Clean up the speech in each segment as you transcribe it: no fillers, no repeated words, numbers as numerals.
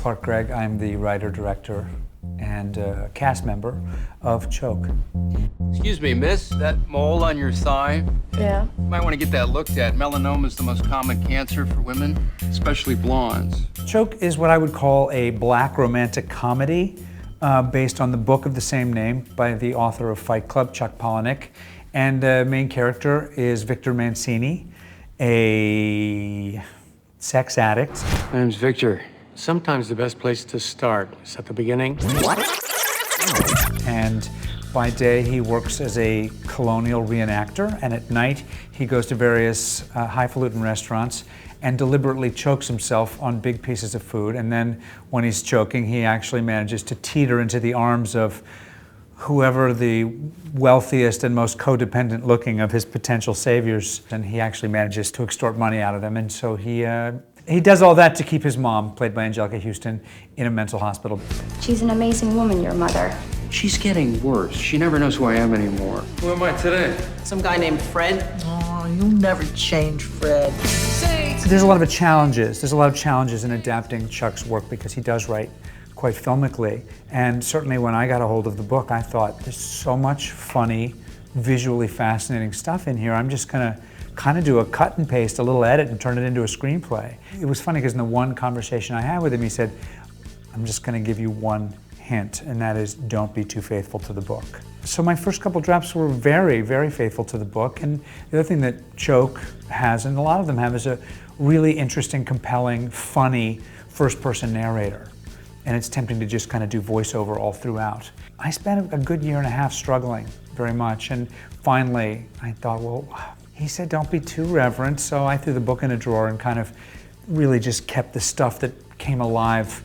Clark Gregg. I'm the writer, director, and cast member of Choke. Excuse me, miss, that mole on your thigh? Yeah? You might want to get that looked at. Melanoma is the most common cancer for women, especially blondes. Choke is what I would call a black romantic comedy based on the book of the same name by the author of Fight Club, Chuck Palahniuk. And the main character is Victor Mancini, a sex addict. My name's Victor. Sometimes the best place to start is at the beginning. And by day, he works as a colonial reenactor, and at night, he goes to various highfalutin restaurants and deliberately chokes himself on big pieces of food. And then when he's choking, he actually manages to teeter into the arms of whoever the wealthiest and most codependent looking of his potential saviors, and he actually manages to extort money out of them. And so he does all that to keep his mom, played by Angelica Houston, in a mental hospital. She's an amazing woman, your mother. She's getting worse. She never knows who I am anymore. Who am I today? Some guy named Fred. Oh, you'll never change, Fred. There's a lot of challenges. There's a lot of challenges in adapting Chuck's work because he does write quite filmically. And certainly when I got a hold of the book, I thought, there's so much funny, visually fascinating stuff in here. I'm just gonna kind of do a cut and paste, a little edit, and turn it into a screenplay. It was funny because in the one conversation I had with him, he said, I'm just gonna give you one hint, and that is don't be too faithful to the book. So my first couple drafts were very, very faithful to the book. And the other thing that Choke has, and a lot of them have, is a really interesting, compelling, funny first-person narrator. And it's tempting to just kind of do voiceover all throughout. I spent a good year and a half struggling very much, and finally I thought, well, he said don't be too reverent, so I threw the book in a drawer and kind of really just kept the stuff that came alive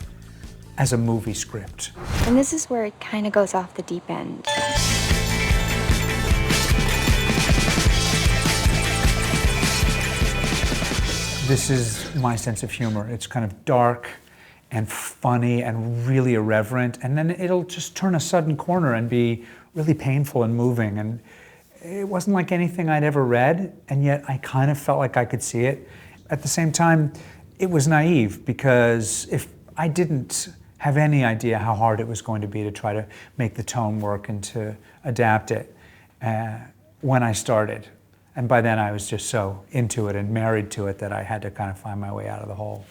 as a movie script. And this is where it kind of goes off the deep end. This is my sense of humor. It's kind of dark and funny and really irreverent, and then it'll just turn a sudden corner and be really painful and moving. And it wasn't like anything I'd ever read, and yet I kind of felt like I could see it. At the same time, it was naive, because if I didn't have any idea how hard it was going to be to try to make the tone work and to adapt it when I started. And by then I was just so into it and married to it that I had to kind of find my way out of the hole.